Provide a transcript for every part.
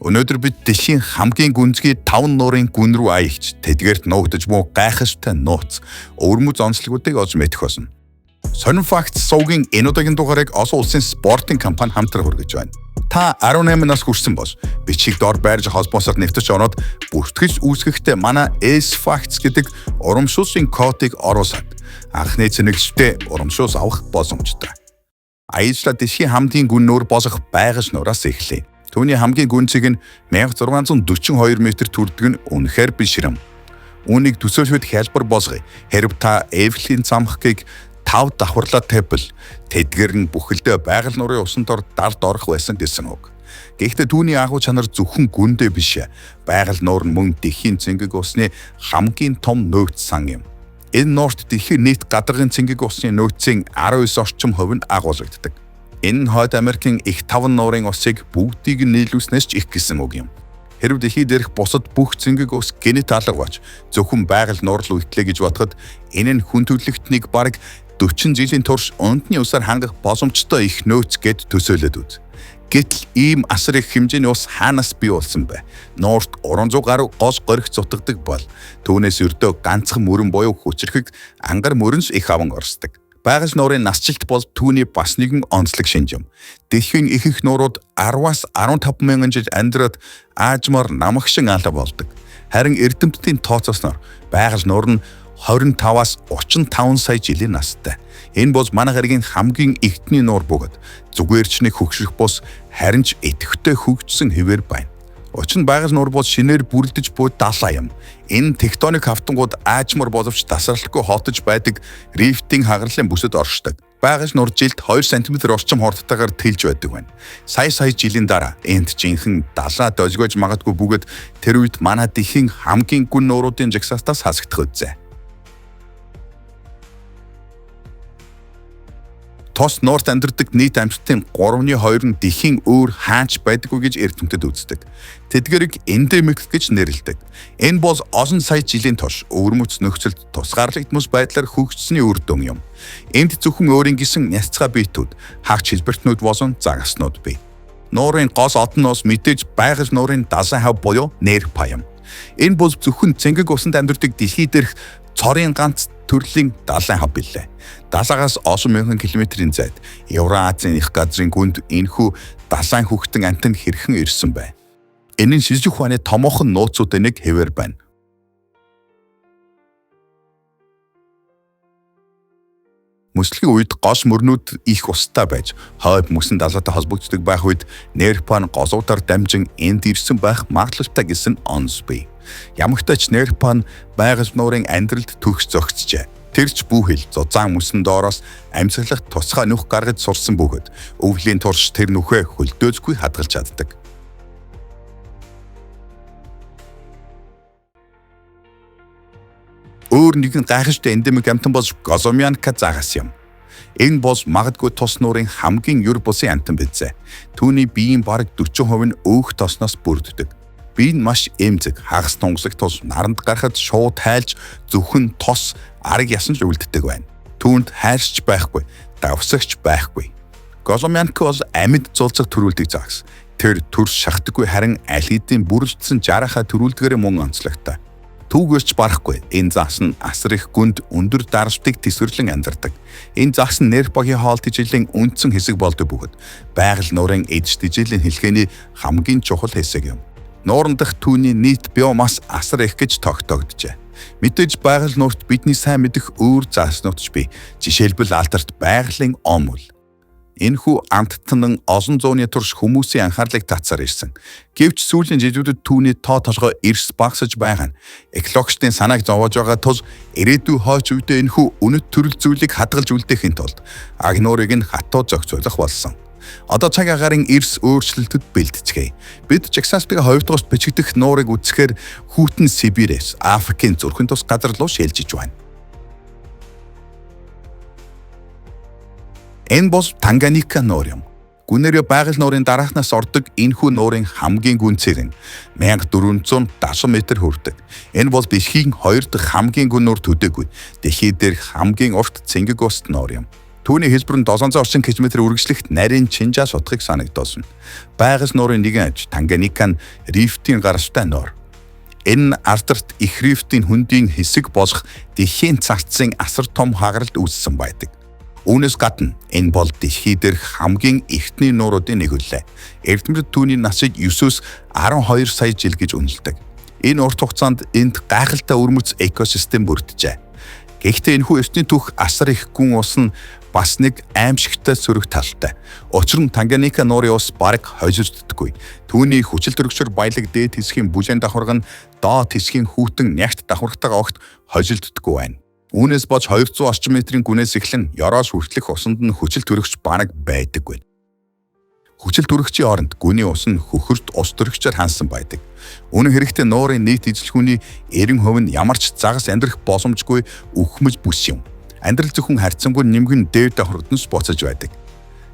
Өнөөдөр бид дэлхийн хамгийн гүнзгий 5 нуурын гүн рүү аягч тэдгээрт нуугдаж буй гайхаштай нууц өвөрмөц онцлогуудыг олж мэдэх болно. Сонин факт сувгийн энэ удаагийн дугаарыг олон улсын спортын компани хамтран хүргэж байна. Та 18 нас хүрсэн бол бичиг дор байрж холбоосоор нэвтэж ороод бүртгэж үүсгэхдээ манай S-Facts гэдэг урамшуулсан кодыг оруулаад анхны цэнэглэлтэй урамшуус авах боломжтой. Аяжлаа дэлхийн хамгийн гүн нуур болох байгаж нуураас эхлэе. Түүний хамгийн гүн цэг нь 1642 м төрдөг нь үнэхээр бишрэм. Үүнийг төсөөлөхөд хялбар болгоё. Хэрв та Эйфелийн цамхгийг 5 давхарлаад тавьбал тэдгээр нь бүхэлдээ байгаль нуурын усан дор дард орох байсан гэсэн үг. Гэхдээ түүний агуу чанар зөвхөн гүндээ биш. Байгаль нуур нь мөн дэлхийн цэнгэг усны хамгийн том нөөц сан юм. Энэ нуурт дэлхийн нийт гадаргын цэнгэг усны нөөцийн 19 орчим хувь нь агуулгддаг. Энэ нь Хойд Америкийн их 5 нуурын усыг бүгдийг нийлүүлснээс ч их гэсэн үг юм. Хэрв дэлхий дээрх бусад бүх цэнгэг ус генет алга болж зөвхөн байгаль нуур л үйтлээ гэж бодоход энэ нь хүн төрөлхтнийг бараг 40 жилийн турш унтны усаар хангах боломжтой их нөөц гэд төсөөлөд үз. Гэтэл ийм асар их хэмжээний ус хаанаас бий болсон бэ? Нуурт 300 гаруй гол горих зутгадаг бол түүнээс өрдөө ганцхан мөрөн буюу хүчрхэг ангар мөрөнс их аван орсдог. Байгаль нуурын насжилт бол түүний бас нэгэн онцлог шинж юм. Дэлхийн их нуурууд 10-аас 15 мянган жил амьдраад аажмаар намагшин алга болдог. Харин эрдэмтдийн тооцоосноор байгаль нуур нь 25-аас 35 сая жилийн настай. Энэ бол манай гаригийн хамгийн ихтний нуур бөгөөд зүгээрчний хөгшрөх бус харин ч идэвхтэй хөгжсөн хэвээр байна. Учир нь байгаль нуур бол шинээр бүрлдэж буй далаа юм. Энэ тектоник хавтангууд аажмар боловч тасралтгүй хотож байдаг рифтийн хагарлын бүсэд оршдог. Байгаль нуур жилд 2 см орчим хурдтайгаар тэлж байдаг байна. Сая жилийн дараа энд жинхэнэ далаа дожгож магадгүй бөгөөд тэр үед манай дэлхийн хамгийн гүн нууруудын жагсаалтаас хасагдах үзье. Тос нуурт амьдардаг нийт амьтдын 3/2 нь дэлхийн өөр хаач байдаггүй гэж эрдэмтэд үздэг. Тэдгэрийг эндемик гэж нэрлэдэг. Энэ бол олон сая жилийн турш өвөрмөц нөхцөлд тусгаарлагдмал байдлаар хөгжсөний үр дүн юм. Энд зөвхөн өөрийн гисэн няцгай биетүүд, хагч хэлбэртнүүд болон загаснууд бий. Нуурын гол одноос мэдээж байгаль нуурын далайн хав буюу нерв паям. Энэ бол зөвхөн цэнгэг усанд амьдардаг дэлхий дээрх цорын ганц төрлийн далайн хав билээ. Далаагаас олон мянган километрийн зайд Евразийн их газрын гүнд энэхүү далайн хөхтөн антин хэрхэн ирсэн байна. Энэ нь шижиг ухааны томоохон нууцуудын нэг хэвээр байна. Мөслөгийн үед гол мөрнүүд их устай байж, хойд мөсөн далайтай холбогддог байх үед нерпан гозуудаар дамжин энд ирсэн байх магадлалтай гэсэн онц бий. Ямагтайч нерпан байгаль нуурын амьдралд төгс зогсжээ. Тэрч бүхэл зузаан мөсөн доороос амьсгалах тусгай нүх гаргаж сурсан бөгөөд өвлийн турш тэр нүхээ хөлдөөцгүй хадгалж чаддаг. Өөр нэгэн гайхаштай эндемик амтан бол Гозомянка загас юм. Энэ бол магадгүй тус нуурын хамгийн юр бусын амтан бизээ. Түүний биеийн бараг 40% нь өөх тосноос бүрддэг. Бие нь маш эмзэг, хагас тунгалаг тус наранд гарахад шууд хайлж зөвхөн тос арга ясан л үлддэг байна. Түүнд хайрч байхгүй, давсагч байхгүй. Гозомянка бол амьд зулцах төрүүлдэг загас. Тэр төрс шахдаггүй харин аль хэдийн бүрэлдсэн жарахаа төрүүлдгээрээ мөн онцлогтой. Түүгээрч барахгүй. Энэ загас нь асар их гүнд өндөр дарамтыг тэсвэрлэн амьдардаг. Энэ загас нь нерпагийн хоол тэжээлийн үндсэн хэсэг болдог бөгөөд байгаль нуурын эдж тэжээлийн хэлхээний хамгийн чухал хэсэг юм. Нууран дахь түүний нийт биомасс асар их гэж тогтоогджээ. Мэдээж байгаль нуурт бидний сайн мэдэх өөр зааснууд ч бий. Жишээлбэл алдарт байгалийн ом үл. Энэхүү амттан олон зууны турш хүмүүсийн анхаарлыг татсаар ирсэн. Гэвч сүүлийн жилүүдэд түүний тоо толгой эрс багасж байгаа нь экологчдын санааг зовоож байгаа тул ирээдүйн хойч үедээ энэхүү үнэт төрөл зүйлийг хадгалж үлдээхийн тулд аг нуурыг нь хатуу зохицуулах болсон. Одоо цаг агаарын эрс өөрчлөлтөд бэлтжгээе. Бид жагсаалтын 2 дугаарт бичигдэх нуурыг үзэхээр хүүтэн Сибирээс Африкийн зүрхэн тус газар руу шилжиж байна. Энэ бол Танганьика нуур юм. Гүнээрээ байгаль нуурын дараахнаас ордог энэхүү нуурын хамгийн гүн цэг нь 1470 м хүрдэг. Энэ бол дэлхийн 2 дахь хамгийн гүн нуур төдийгүй дэлхий дээрх хамгийн урт цэнгэг ус нуур юм. Түүний хэлбэр нь 700 орчим км үргэлжлэхт нарийн Чинжа сутгыг санагдуулсан. Байгаль нуурын нэгэн аж Танганьика нь рифтийн гаралтай нуур. Энэ ардарт их рифтийн хөндийн хэсэг болох дэлхийн царцын асар том хагаралд үүссэн байдаг. Үүнээс гадна энэ бол дэлхий дээрх хамгийн эртний нууруудын нэг үлээ. Эрдэмтэд түүний насыг 9-өөс 12 сая жил гэж үнэлдэг. Энэ урт хугацаанд энд гайхалтай өрмөц экосистем бүрджээ. Гэхдээ энэхүү ертөнцийн түүх асар их гүн ус нь бас нэг аимшигтай сөрөг талтай. Учир нь Танганьика нуурын ус бараг хожигддоггүй. Түүний хүчил төрөгчөр баялаг дээд хэсгийн бүлээн давхарга нь доод хэсгийн хүүтэн нягт давхаргатайгаа огт хожигддоггүй байна. Үүнээс болж 200 орчим метрийн гүнээс эхлэн ёроос хүртэлх усанд нь хүчил төрөгч бараг байдаггүй. Хүчил төрөгчийн оронд гүний ус нь хөхөрт ус төрөгчөөр хансан байдаг. Үүн хэрэгтэй нуурын нийт эзлэхүүний 90% нь ямар ч загас амьдрах боломжгүй өхмөж бүс юм. Амьдрал зөвхөн харьцангуй нэмгэн дээд давхаргаднаас буцаж байдаг.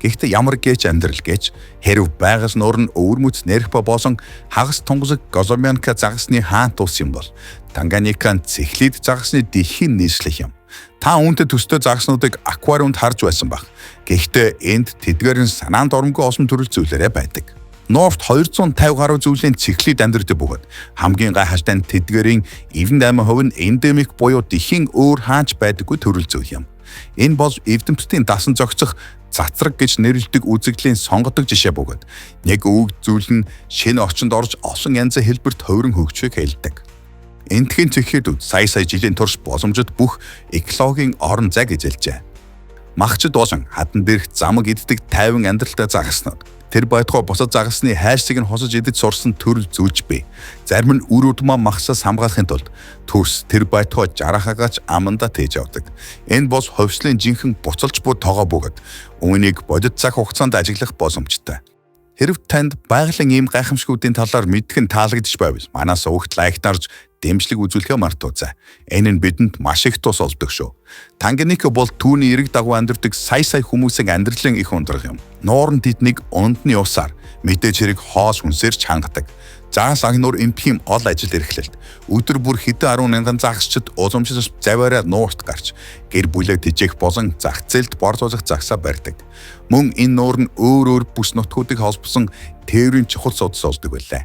Гэхдээ ямар гэж амьдрал гэж хэрв байгаль нуур нь өвөрмөц Нерпа болон хагас тунгасаг Гозомянка загасны хаант ус юм бол Танганьикан цэхлид загасны дэлхийн нийслэх юм. Та үүнтэй төстэй загаснуудыг аквариумд харж байсан баг. Гэхдээ энд тэдгээр нь санаанд оромгүй олон төрөл зүйлээрээ байдаг. Нуурт 250 гаруй зүйлийн цэхлид амьдрэх бөгөөд хамгийн гайхалтай нь тэдгээрийн 98% нь эндемик буюу дэлхийн өөр хаач байдаггүй төрөл зүйл юм. Энэ бол эвдэмтдийн дасан зохицох цацраг гэж нэрлэдэг үзэгдлийн сонгодог жишээ бөгөөд нэг өвөг зүйл нь шинэ орчинд орж олон янзын хэлбэрт хувиран хөгжвийг хэлдэг. Энтхийн цэхлидүүд сая жилийн турш боломжит бүх экологийн орон зай гэж хэлжээ. Махчид болон хадан дээрх замаг иддэг тайван амьдралтай загаснууд. Тэр байтугай бусад загасны хайрцаг нь хосож идэж сурсан төрөл зүйлж бий. Зарим нь үр удмаа махсаас хамгаалахын тулд төс тэр байтугай жарахагаач аманда тээж авдаг. Энэ бол ховслын жинхэнэ буцалж буй тоогоо бөгөөд үүнийг бодит цаг хугацаанд ажиглах боломжтой. Хэрв танд байгалийн ийм гайхамшгүүдийн талаар мэдхэн таалагдж байвал манаас угт лайк дарж дэмжлэг үзүүлэхээ мартаоцай. Энэ нь бидэнд маш их тус олдог шүү. Танганьика бол түүний эрэг дагуу амьдардаг сая хүмүүсийн амьдралын их ундрах юм. Нуурын тэднийг ундны усаар мэдээж хэрэг хоос хүнсээр чангадаг. Загас агнуур эмпхим ол ажил эрхлэлт. Өдөр бүр хэдэн 10 мянган загасчид уламжлалт заваараа нуурт гарч гэр бүлээ тэжээх болон зах зээлд борлуулах загсаа барьдаг. Мөн энэ нуур нь өөр бүс нутгуудыг холбосон тээврийн чухал судас олдог байлаа.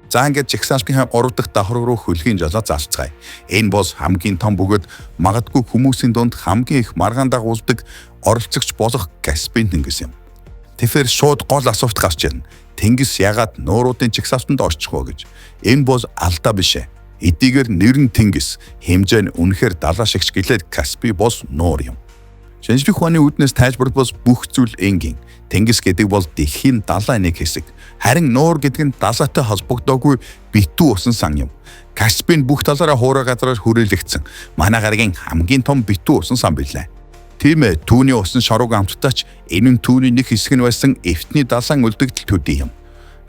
За ингээд жигсаалтын 3 дахь давхар руу хөлгийн жолоо залцгаая. Энэ бол хамгийн том бөгөөд магадгүй хүмүүсийн дунд хамгийн их маргаан дагуулдаг оролцогч болох Каспийн тэнгис юм. Тэфэр шууд гол асуулт гарч ирнэ. Тэнгис ягаад нууруудын жигсаалтанд орчих вэ гэж. Энэ бол алдаа биш ээ. Эдгээр нэрн тэнгис хэмжээ нь үнэхээр далаа шигч гэлээд Каспий бол нуур юм. Шинжлэх ухааны үүднээс тайлбарлал бүх зүйл энгийн. Тэнгис гэдэг бол дэлхийн далайн нэг хэсэг. Харин нуур гэдэг нь далайтай холбогдоогүй битүү усан сан юм. Каспийн бүх талаараа хуурай газараар хүрээлэгдсэн. Манай гарагийн хамгийн том битүү усан сан билээ. Тийм ээ, түүний усан шорог амттайч энэ нь түүний нэг хэсэг нь байсан эвтний далайн үлдэгдэл төдий юм.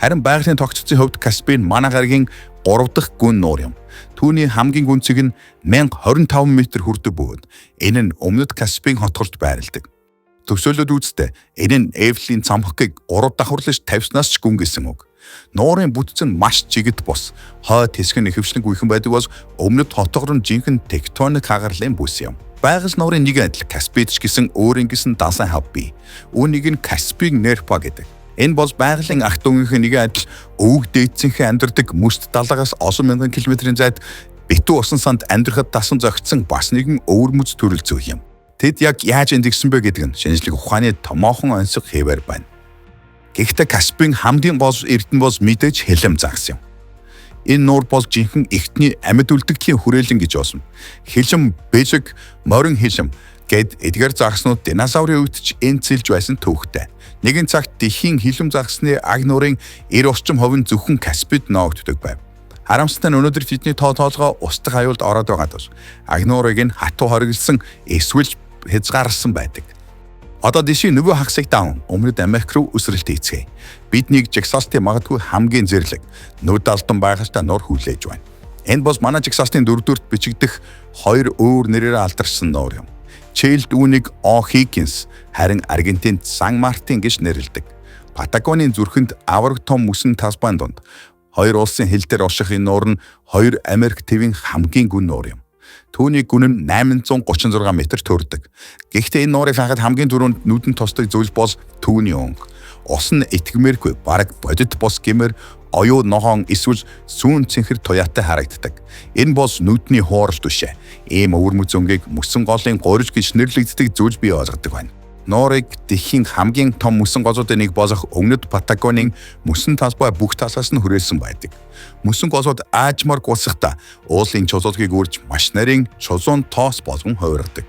Харин байгалийн тогтцын хувьд Каспийн манай гарагийн 3 дахь гүн нуур юм. Түүний хамгийн гүнзэг нь 1025 м хүрдэг бөгөөд энэ нь өмнөд Каспийн хотголд байрладаг. Төсөөлөд үзтээ энэ нь Эвлийн цамхгийг 3 давхарлаж тавьснаас ч гүн гэсэн үг. Нуурын бүтц нь маш жигд бос. Хойд хэсэг нь ихэвчлэн гүйхэн байдаг бол өмнөд хотгор нь жинхэнэ тектоник хагарлын бүс юм. Байгаль нуурын нэг адил Каспийч гэсэн өөр ингэсэн далайн хав бий. Үүнийг нь Каспийн Нерпа гэдэг. Энэ бол байгалийн ах дүүнийхээ нэг адил өвөг дээдсийнхээ амьдардаг мөст далаагаас олон мянган километрийн зайд битүү усан санд амьдрахад дасан зохицсон бас нэгэн өвөрмөц төрөл зүйл юм. Тэд яг яаж энд ирсэн бэ гэдэг нь шинжлэх ухааны томоохон онцлог хэвээр байна. Гэхдээ Каспийн хамгийн гол эрдэнэ бол мэдээж хилэм загас юм. Энэ нуур бол жинхэнэ эртний амьд үлдэгдлийн хүрээлэн гэж байна. Хилэм, бэжиг, морин хилэм гэд эдгээр загаснууд динозаврын үед ч энцэлж байсан төвхтэй. Нэгэн цагт дэлхийн хилэм загасны аг нуурын 90% нь зөвхөн Каспид ноогддог байв. Харамсалтай нь өнөөдөр тэдний тоолгоо устдах аюулд ороод байгаа тус аг нуурыг нь хатуу хориглосон эсвэл хязгаарсан байдаг. Одоо дэшийн нөгөө хагасыг даун өмнөд Америк руу өсрэлт хийцгээе. Биднийг жигсаалтын магадгүй хамгийн зэрлэг нүд алдан байгальтай нуур хүлээж байна. Энэ бол манай жигсаалтын 4-р бичигдэх 2 өөр нэрээр алдарсан нуур юм. Чилд үүнийг O'Higgins харин Аргентинд Сан Мартин гэж нэрлэдэг. Патагонийн зүрхэнд авраг том мөсөн Тасман донд хоёр улсын хил дээр орших энэ нуур нь 2 Америк тивийн хамгийн гүн нуур юм. Түүний гүн нь 836 м төрдөг. Гэхдээ энэ нуурыг харахад хамгийн түрүүнд нүдэнд тосдог зүйл бол түүний өнг. Ус нь итгэмээргүй, бараг бодит бос гэмээр оюу ногоон эсвэл сүүн цэнхэр туяатай харагддаг. Энэ бол нүдний хууралт биш. Ийм өвөрмөц өнгийг мөсөн голын гурж гэж нэрлэгддэг зүйл бий болгодог байна. Нуурыг дэлхийн хамгийн том мөсөн голуудын нэг болох Өмнөд Патагонийн мөсөн талбай бүх талаас нь хүрээсэн байдаг. Мөсөн голууд аажмаар гусахдаа уулын чулуулгийг үрж маш нарийн чулуун тоос болгон хувиргадаг.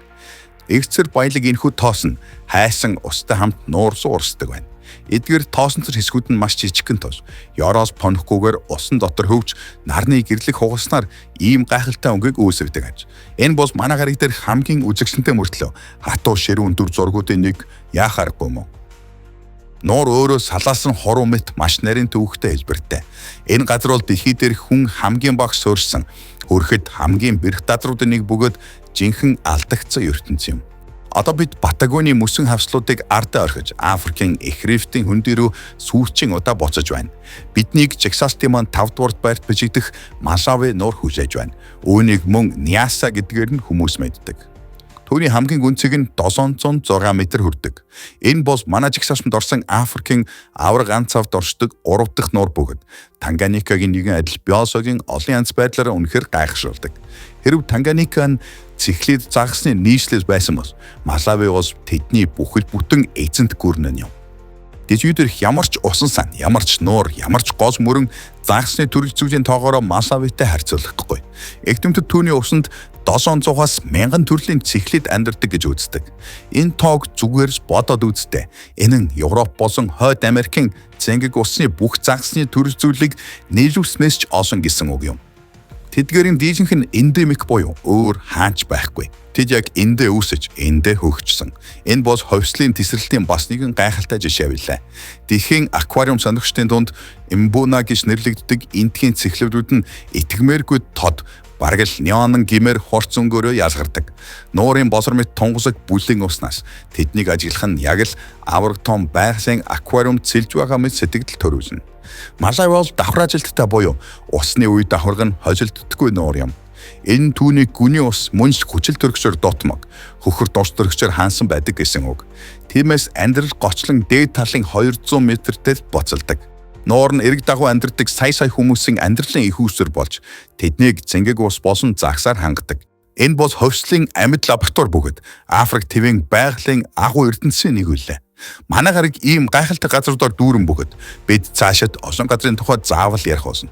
Эгцэр баялаг энэхүү тоос нь хайсан устай хамт нуурсан урсдаг байна. Эдгээр тоосонцор хэсгүүд нь маш жижигхэн тоос. Ёроос понохгүйгээр усан дотор хөвж нарны гэрлэг хугаснаар ийм гайхалтай өнгийг үүсгэдэг аж. Энэ бол манай гариг дээр хамгийн үзэгсэнтэй мөртлөө хатуу ширүүн дүр зургуудын нэг яахааргүй мөн. Нуур өөрөө салаасан хоруу мэт маш нарийн төвөгтэй хэлбэртэй. Энэ газар бол дэлхий дээр хүн хамгийн бага суурьсан хөрөхөд хамгийн бэрх дадруудын нэг бөгөөд жинхэнэ алдагдсан ертөнц юм. Одоо бид Патагоны мөсөн хавслуудыг ардаа орхиж Африкийн их рифтийн хөндий рүү сүүлчийн удаа буцаж байна. Биднийг жагсаалтын маань 5 дуурт байрт бичигдэх Масави нуур хүлээж байна. Үүнийг мөн Ниаса гэдгээр нь хүмүүс мэддэг. Түүний хамгийн гүнзгий нь 706 м хүрдэг. Энэ бол манай жагсаалтанд орсон Африкийн авраг ганцавд оршдог 3 дахь нуур бөгөөд Танганикагийн нэгэн адил биосогийн олон янз байдлаараа үнэхээр гайхшруулдаг. Хэрв Танганика нь цэхлээд загасны нийслэл байсан бол Масави бол тэдний бүхэл бүтэн эзэнт гүрнэн юм. Дэжүүдэрх ямар ч усан сан, ямар ч нуур, ямар ч гол мөрөн загасны төрөл зүйлийн тоогоороо Масавитай харьцуулахгүй. Эгдэмтэд түүний усанд 700-аас 1000 төрлийн цэхлэд амьдардаг гэж үздэг. Энэ тоог зүгээр л бодоод үзтээ. Энэ нь Европ болон Хойд Америкийн цэнгэг усны бүх загасны төрөл зүйлийг нийлүүлснээс ч олон гэсэн үг юм. Тэдгээрийн дийлэнх нь эндемик буюу өөр хаач байхгүй. Тэд яг эндээ үүсэж, эндээ хөгжсөн. Энэ бол ховслын тесрэлтийн бас нэгэн гайхалтай жишээ байлаа. Дэлхийн аквариум сонирхчдын дунд Мбуна гэж нэрлэгддэг энтхийн цэхлүүдүүд нь итгэмээргүй тод бараг л неонын гимээр хурц өнгөөрөө ялгардаг. Нуурын босор мэт тунгасаг бүлийн уснаас тэднийг ажиглах нь яг л авраг том байгалийн аквариум цэлж байгаа мэт сэтгэл төрүүлнэ. Масави бол давхар ажилттай буюу усны үе давхарг нь хожилддоггүй нуур юм. Энэ түүний гүний ус мөнч хүчил төрөгчөөр дотмог, хөхөр дорч төрөгчөөр хаансан байдаг гэсэн үг. Тиймээс амьдрал гочлон дээд талын 200 м-тэй буцалдаг. Нуур нь эрг дагуу амьдардаг сая хүмүүсийн амьдралын их үүсвэр болж тэднийг цэнгэг ус болон загсаар хангадаг. Энэ бол ховслын амьд лаборатори бөгөөд Африк твийн байгалийн агуу ертөнцийн нэг үлээ. Манай гариг ийм гайхалтай газруудаар дүүрэн бөгөөд бид цаашид олон газрын тухай заавал ярих болно.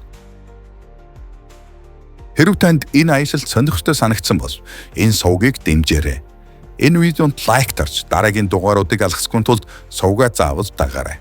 Хэрв танд энэ аялал сонирхолтой санагдсан бол энэ сувгийг дэмжээрэй. Энэ видеонд лайк дарж дараагийн дугааруудыг алгасхийн тулд сувгаа заавал дагаарай.